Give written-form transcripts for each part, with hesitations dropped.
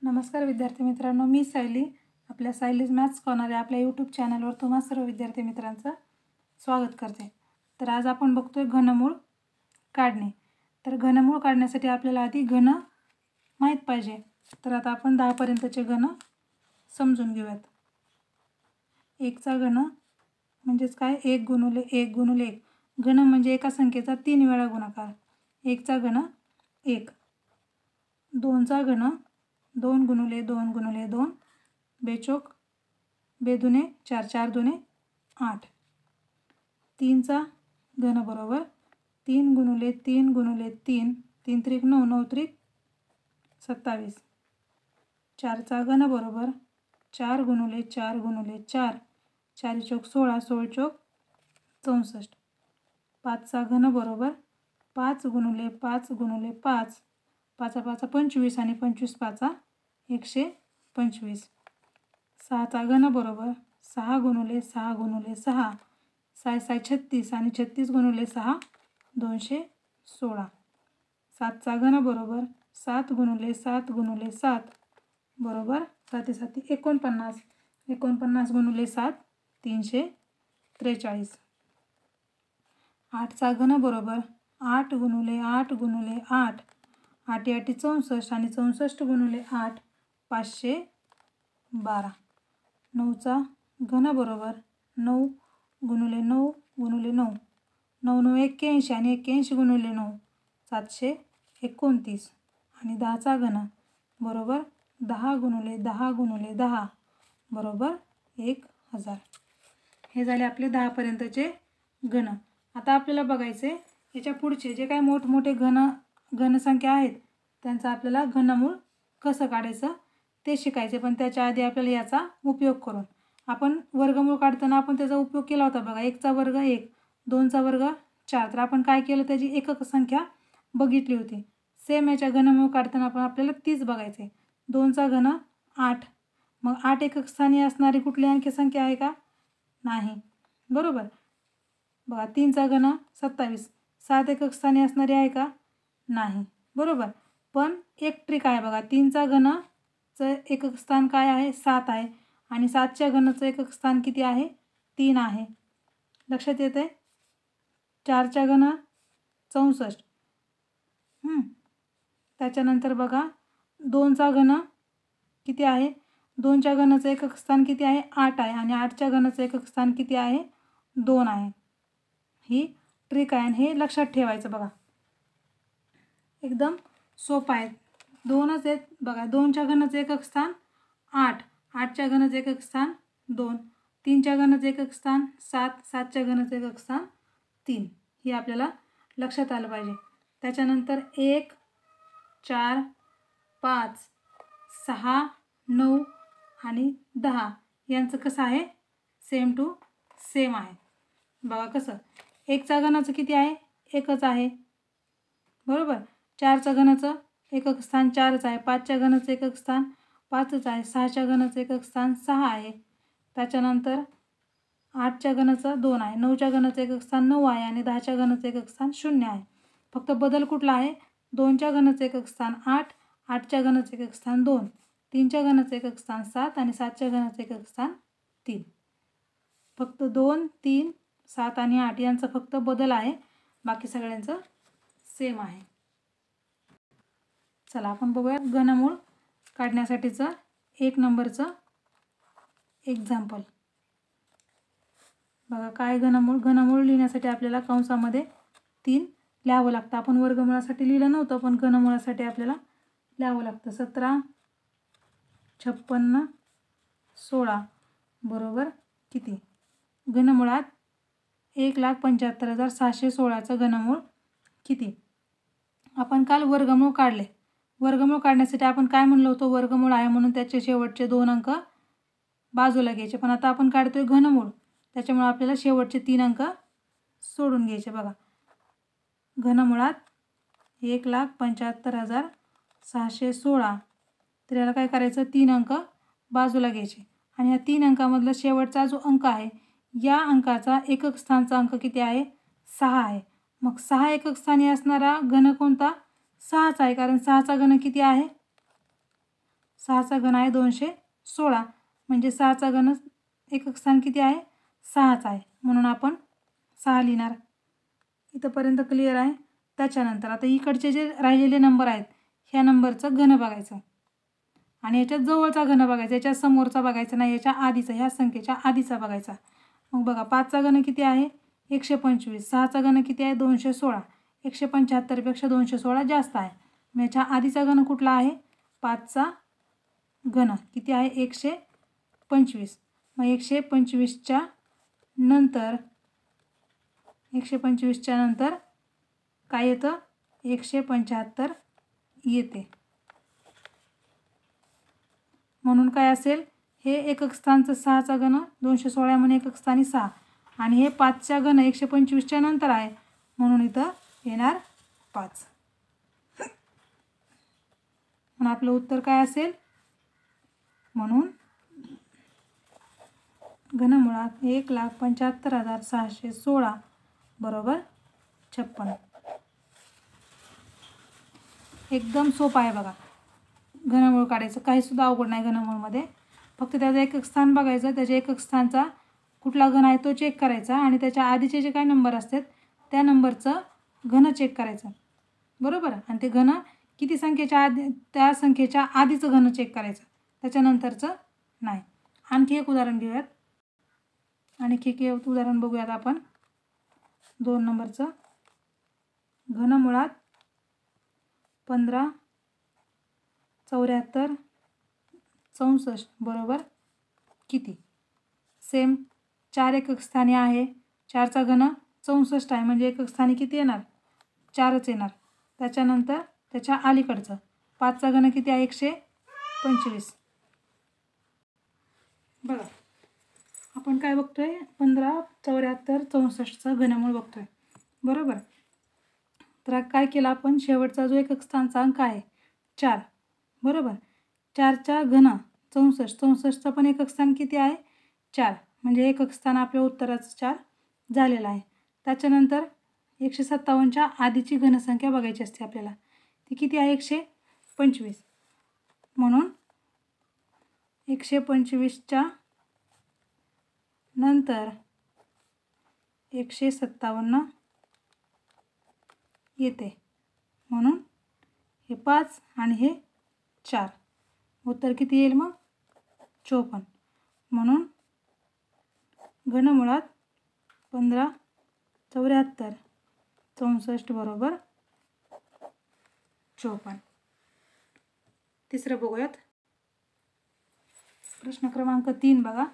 नमस्कार विद्यार्थी मित्रांनो, मी सायली. आपल्या सायलीज मॅथ्स कॉर्नर या आपल्या यूट्यूब चॅनलवर तुम्हा सर्व विद्यार्थी मित्रांचं स्वागत करते. तर आज आपण बघतोय घनमूळ काढणे. तर घनमूळ काढण्यासाठी आपल्याला आधी घन माहीत पाहिजे. तर आता आपण 10 पर्यंतचे घन समजून घेऊयात. 1 चा घन म्हणजेच काय, 1 गुणिले 1 गुणिले 1. घन म्हणजे एका संख्येचा 3 वेळा गुणाकार. 1 चा घन 1. 2 चा घन 2 गुणिले 2 गुणिले 2 बेचोक, बेदुने 4, 4 दुने 8. 3 चा घन बरोबर 3 गुणिले 3 गुणिले 3, 3 त्रिक 9, 9 त्रिक 27. 4 चा घन बरोबर 4 गुणिले 4 गुणिले 4, 4 चौक 16, 16 चौक 64. 5 चा घन बरोबर 5 गुणिले 5 गुणिले 5, 5 5 25 आणि 25 5 125. 6 चा घन बरोबर 6 गुणिले 6 गुणिले 6, 6 6 36 आणि 36 गुणिले 6 216. 7 चा घन बरोबर 7 गुणिले 7 गुणिले 7 बरोबर 7 7 49, 49 गुणिले 7 343. 8 चा घन बरोबर 8 गुणिले 8 गुणिले 8, 8 8 64 आणि 64 गुणिले 8 512. 9 चा घन बरोबर 9 गुणिले 9 गुणिले 9, 9 9 81 आणि 81 गुणिले 9 729. आणि 10 चा घन बरोबर 10 गुणिले 10 गुणिले 10 बरोबर 1000. हे झाले आपले 10 पर्यंतचे घन. आता आपल्याला बघायचे याच्या पुढचे जे काही मोठमोठे घनसंख्या आहेत त्यांचा आपल्याला घनमूळ कसं काढायचं ते शिकायचे. पण त्याच्या आधी आपल्याला याचा उपयोग करून आपण वर्गमूळ काढताना आपण त्याचा उपयोग केला होता बघा. 1 चा वर्ग 1, 2 चा वर्ग 4. तर आपण काय केलं, त्याची एकक संख्या बघितली होती. सेम याच्या घनमूळ काढताना आपण आपल्याला तीच बघायचे. 2 चा घन 8. मग 8 एकक स्थानी असणारी कुठली आणखी संख्या आहे का? नाही, बरोबर. बघा 3 चा घन 27. 7 एकक स्थानी असणारी आहे का? नाही, बरोबर. पण एक ट्रिक आहे बघा. 3 चा घनचं एकक स्थान काय आहे? 7 आहे. आणि 7 च्या घनचं एकक स्थान किती आहे? 3 आहे. लक्षात येते? 4 च्या घन 64. त्याच्यानंतर बघा 2 चा घन किती आहे? 2 च्या घनचं एकक स्थान किती आहे? 8 आहे. आणि 8 च्या घनचं एकक स्थान किती आहे? 2 आहे. ही ट्रिक आहे आणि हे लक्षात ठेवायचं बघा. एकदम सोपं आहे. 2च आहेत बघा. 2 च्या घनचं एकक स्थान 8, 8 च्या घनचं एकक स्थान 2, 3 च्या घनचं एकक स्थान 7, 7 च्या घनचं एकक स्थान 3. हे आपल्याला लक्षात आलं पाहिजे. त्याच्यानंतर 1, 4, 5, 6, 9 आणि 10 यांचं कसं आहे? सेम टू सेम आहे. बघा कसं. 1 चा घनाचं किती आहे? 1च आहे, बरोबर. 4 च्या घनाचं एकक स्थान 4च आहे. 5 च्या घनाचं एकक स्थान 5च आहे. 6 च्या घनाचं एकक स्थान 6 आहे. त्याच्यानंतर 8 च्या घनाचं 2 आहे. 9 च्या घनाचं एकक स्थान 9 आहे. आणि 10 च्या घनाचं एकक स्थान 0 आहे. फक्त बदल कुठला आहे? 2 च्या घनाचं एकक स्थान 8, 8 च्या घनाचं एकक स्थान 2, 3 च्या घनाचं एकक स्थान 7 आणि 7 च्या घनाचं एकक स्थान 3. फक्त 2, 3, 7 आणि 8 यांचा फक्त बदल आहे. बाकी सगळ्यांचं सेम आहे. चला आपण बघूया घनमूळ काढण्यासाठीचं 1 नंबरचं एक्झाम्पल. बघा काय घनमूळ लिहिण्यासाठी आपल्याला कंसामध्ये 3 लिहावं लागतं. आपण वर्गमूळासाठी लिहिलं नव्हतं, पण घनमूळासाठी आपल्याला लिहावं लागतं. 17, 56, 16 बरोबर किती? घनमुळात 1,75,616चं घनमूळ किती? आपण काल वर्गमूळ काढले. वर्गमूळ काढण्यासाठी आपण काय म्हणलो होतो? वर्गमूळ आहे म्हणून त्याचे शेवटचे 2 अंक बाजूला घ्यायचे. पण आता आपण काढतोय घनमूळ, त्याच्यामुळे आपल्याला शेवटचे 3 अंक सोडून घ्यायचे. बघा घनमुळात 1,75,616. तर याला काय करायचं? 3 अंक बाजूला घ्यायचे. आणि ह्या 3 अंकामधला शेवटचा जो अंक आहे या अंकाचा एकक स्थानचा अंक किती आहे? 6 आहे. मग 6 एकक स्थानी असणारा घन कोणता? 6च आहे. कारण 6चा घन किती आहे? 6चा घन आहे 216, म्हणजे 6चा घन एकक स्थान किती आहे 6च आहे, म्हणून आपण 6 लिहिणार. इथंपर्यंत क्लिअर आहे. त्याच्यानंतर आता इकडचे जे राहिलेले नंबर आहेत ह्या नंबरचं घन बघायचं आणि याच्यात जवळचा घन बघायचा, याच्या समोरचा बघायचा नाही, याच्या आधीचा, ह्या संख्येच्या आधीचा बघायचा. मग बघा 5चा घन किती आहे 125, 6चा घन किती आहे 216, 175पेक्षा 216 जास्त आहे. मग याच्या आधीचा घन कुठला आहे 5चा घन किती आहे 125. मग 125च्या नंतर काय येतं 175 येते. म्हणून काय असेल हे एकक स्थानचं 6चा घन 216 म्हणून एकक स्थानी 6 आणि हे 5च्या घन 125च्या नंतर आहे म्हणून इथं येणार 5. म्हणून आपलं उत्तर काय असेल, म्हणून घनमुळात 1,75,616 बरोबर 56. एकदम सोपं आहे बघा घनमूळ काढायचं, काहीसुद्धा अवघड नाही घनमूळमध्ये. फक्त त्याचं एकक स्थान बघायचं, त्याच्या एकक स्थानचा कुठला घन आहे तो चेक करायचा आणि त्याच्या आधीचे जे काही नंबर असतात त्या नंबरचं घन चेक करायचं बरोबर. आणि ते घन किती संख्येच्या आधी, त्या संख्येच्या आधीचं घन चेक करायचं, त्याच्यानंतरचं नाही. आणखी एक उदाहरण घेऊयात. आणखी एक उदाहरण बघूयात आपण. 2 नंबरचं. घनमुळात 15 74 64 बरोबर किती. सेम 4 एकक स्थानी आहे, 4चा घन 64 आहे म्हणजे एकक स्थानी किती येणार 4च येणार. त्याच्यानंतर त्याच्या अलीकडचं 5चा घन किती आहे 125. बघा आपण काय बघतोय 15 74 64चं घनमूळ बघतोय बरोबर. तर काय केलं आपण, शेवटचा जो एकक स्थानचा अंक आहे 4 बरोबर, 4च्या घन 64, 64चं पण एकक स्थान किती आहे 4 म्हणजे एकक स्थान आपल्या उत्तराचं 4 झालेलं आहे. त्याच्यानंतर 157च्या आधीची घनसंख्या बघायची असते आपल्याला, ती किती आहे 125. म्हणून 125च्या नंतर 157 येते, म्हणून हे 5 आणि हे 4, उत्तर किती येईल मग 54. म्हणून घनमुळात 15 74 64 बरोबर 54. तिसरं बघूयात. प्रश्न क्रमांक 3 बघा.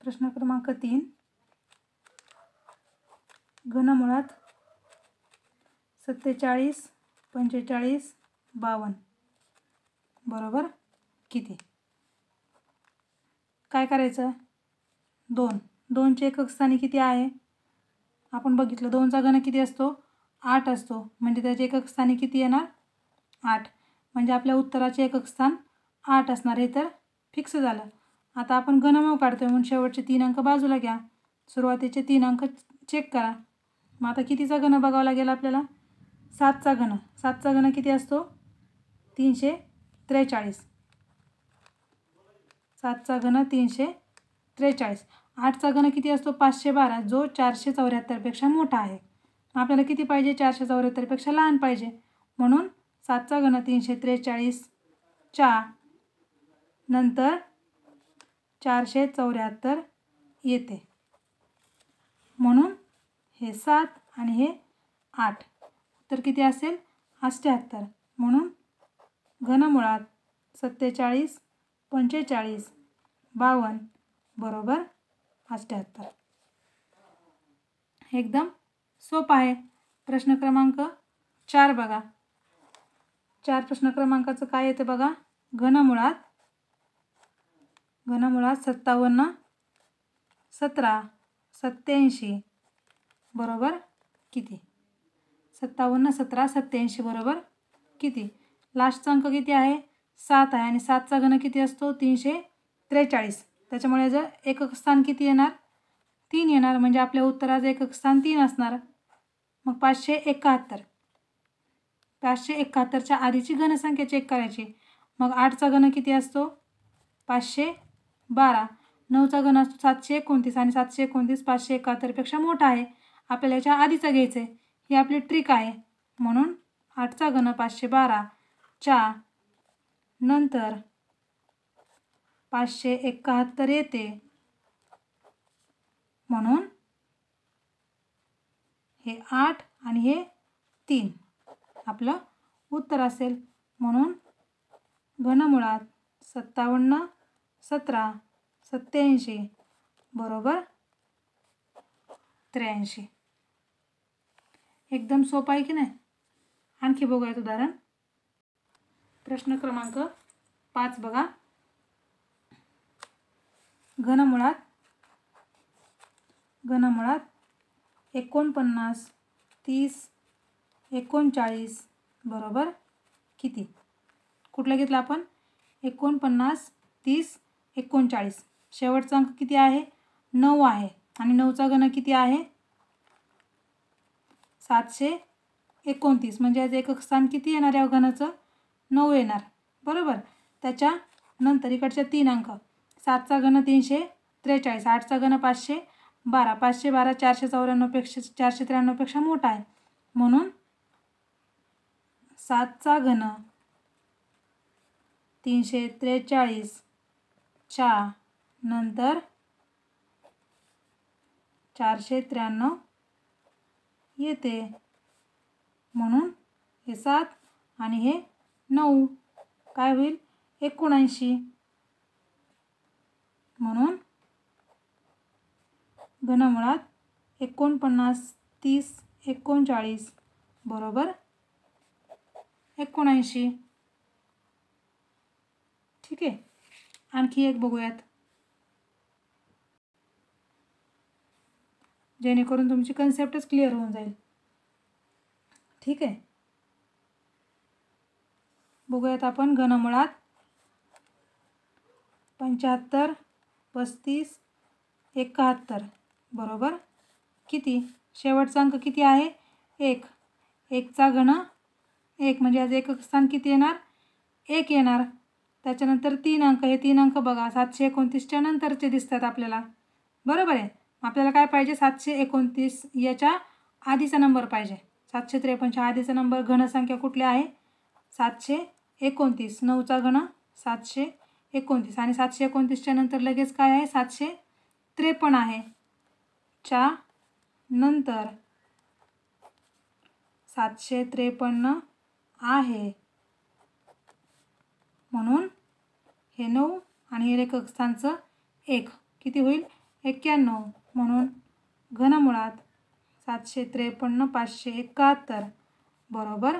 प्रश्न क्रमांक 3. घनमुळात 47 45 52 बरोबर किती. काय करायचं, 2चे एकक स्थानी किती आहे आपण बघितलं, 2चा घन किती असतो 8 असतो, म्हणजे त्याचे एकक स्थानी किती येणार 8, म्हणजे आपल्या उत्तराचे एकक स्थान 8 असणार. हे तर फिक्स झालं. आता आपण घनमूळ काढतोय म्हणून शेवटचे 3 अंक बाजूला घ्या, सुरुवातीचे 3 अंक चेक करा. मग आता कितीचा घन बघावा लागेल आपल्याला 7चा घन. 7चा घन किती असतो 343. 7चा घन 343. 8चा घन किती असतो 512, जो 474पेक्षा मोठा आहे. आपल्याला किती पाहिजे 474पेक्षा लहान पाहिजे, म्हणून 7चा घन 343च्या नंतर 474 येते, म्हणून हे 7 आणि हे 8, तर किती असेल 78. म्हणून घनमुळात 47 45 52 बरोबर 78. एकदम सोपं आहे. प्रश्न क्रमांक 4 बघा. 4 प्रश्न क्रमांकाचं काय येतं बघा. घनमुळात 57 17 87 बरोबर किती. 57 17 87 बरोबर किती. लास्टचा अंक किती आहे 7 आहे आणि 7चा घन किती असतो 343, त्याच्यामुळे जर एकक स्थान किती येणार 3 येणार, म्हणजे आपल्या उत्तराचं एकक स्थान 3 असणार. मग 571. 571च्या आधीची घनसंख्या चेक करायची. मग 8चा घन किती असतो? 512. 9चा घन असतो 729 आणि 729 571पेक्षा मोठा आहे. आपल्याला याच्या आधीचा घ्यायचं आहे. ही आपली ट्रिक आहे. म्हणून 8चा घन 512च्या नंतर 571 येते. म्हणून हे 8 आणि हे 3 आपलं उत्तर असेल. म्हणून घनमुळात 57, 17, 87 बरोबर 83. एकदम सोपं आहे की नाही? आणखी बघूयात उदाहरण. प्रश्न क्रमांक 5 बघा. घनमुळात 49, 30, 39 बरोबर किती? कुठलं घेतलं आपण? 49, 30, 39. शेवटचा अंक किती आहे? 9 आहे. आणि 9चा घन किती आहे? 729. म्हणजे याचं एकक स्थान किती येणार या घनाचं? 9 येणार. बरोबर. त्याच्या नंतर इकडच्या 3 अंक. 7चा घन 343, 8चा घन 512, 512 493पेक्षा मोठा आहे. म्हणून 7चा घन 343च्या नंतर 493 येते. म्हणून हे 7 आणि हे 9 काय होईल? 79. म्हणून घनमुळात 49, 30, 39 बरोबर 79. ठीक आहे. आणखी एक बघूयात, जेणेकरून तुमची कन्सेप्टच क्लिअर होऊन जाईल. ठीक आहे. बघूयात आपण. घनमुळात 75, 35, 71 बरोबर किती? शेवटचा अंक किती आहे? 1. 1चा घन 1 म्हणजे याचं एकक स्थान किती येणार? 1 येणार. त्याच्यानंतर 3 अंक. हे 3 अंक बघा 729च्या नंतरचे दिसतात आपल्याला. बरोबर आहे. आपल्याला काय पाहिजे? 729 याच्या आधीचा नंबर पाहिजे. 753च्या आधीचा नंबर घनसंख्या कुठली आहे? 729. 9चा घन 729 आणि 729च्या नंतर लगेच काय आहे? 753 आहे. च्या नंतर 753 आहे. म्हणून हे 9 आणि हे एकक स्थानचं 1 किती होईल? 91. म्हणून घनमुळात 753 571 बरोबर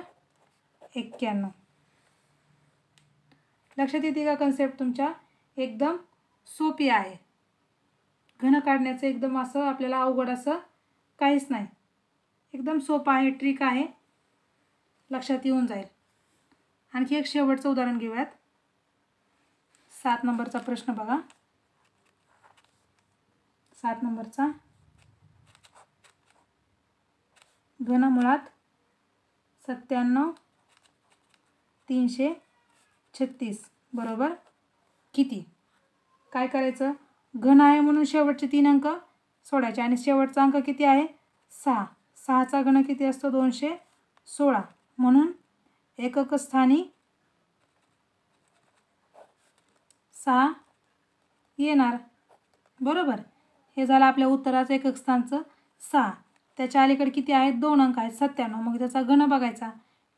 91. लक्षात येते का कन्सेप्ट तुमच्या? एकदम सोपी आहे. घन काढण्याचं एकदम असं आपल्याला अवघड असं काहीच नाही. एकदम सोपं आहे. ट्रिक आहे. लक्षात येऊन जाईल. आणखी एक शेवटचं उदाहरण घेऊयात. 7 नंबरचा प्रश्न बघा. 7 नंबरचा. घनमुळात 97, 336 बरोबर किती? काय करायचं? घन आहे म्हणून शेवटचे 3 अंक सोडायचे आणि शेवटचा अंक किती आहे? 6. 6चा घन किती असतो? 216. म्हणून एकक स्थानी 6 येणार. बरोबर. हे झालं आपल्या उत्तराचं एकक स्थानचं 6. त्याच्या अलीकडे किती आहेत? 2 अंक आहेत 97. मग त्याचा घन बघायचा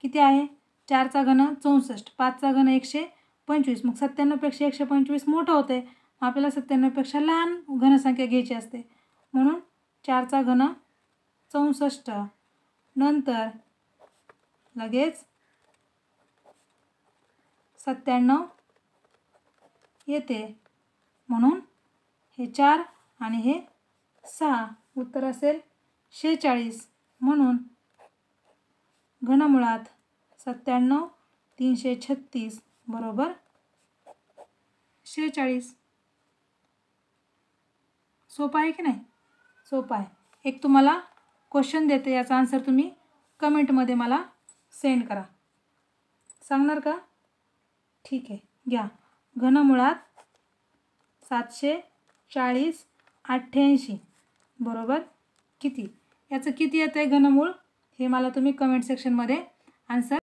किती आहे? 4चा घन 64, 5चा घन 125. मग 97पेक्षा 125 मोठं होते. आपल्याला 97पेक्षा लहान घनसंख्या घ्यायची असते. म्हणून 4चा घन 64 नंतर लगेच 97 येते. म्हणून हे 4 आणि हे 6 उत्तर असेल 46. म्हणून घनमुळात 97, 336 बरोबर 46. सोपं आहे की नाही? सोपं आहे. एक तुम्हाला क्वेश्चन देते, याचा आन्सर तुम्ही कमेंटमध्ये मला सेंड करा. सांगणार का? ठीक आहे, घ्या. घनमुळात 740/88 बरोबर किती? याचं किती येतं आहे घनमूळ हे मला तुम्ही कमेंट सेक्शनमध्ये आन्सर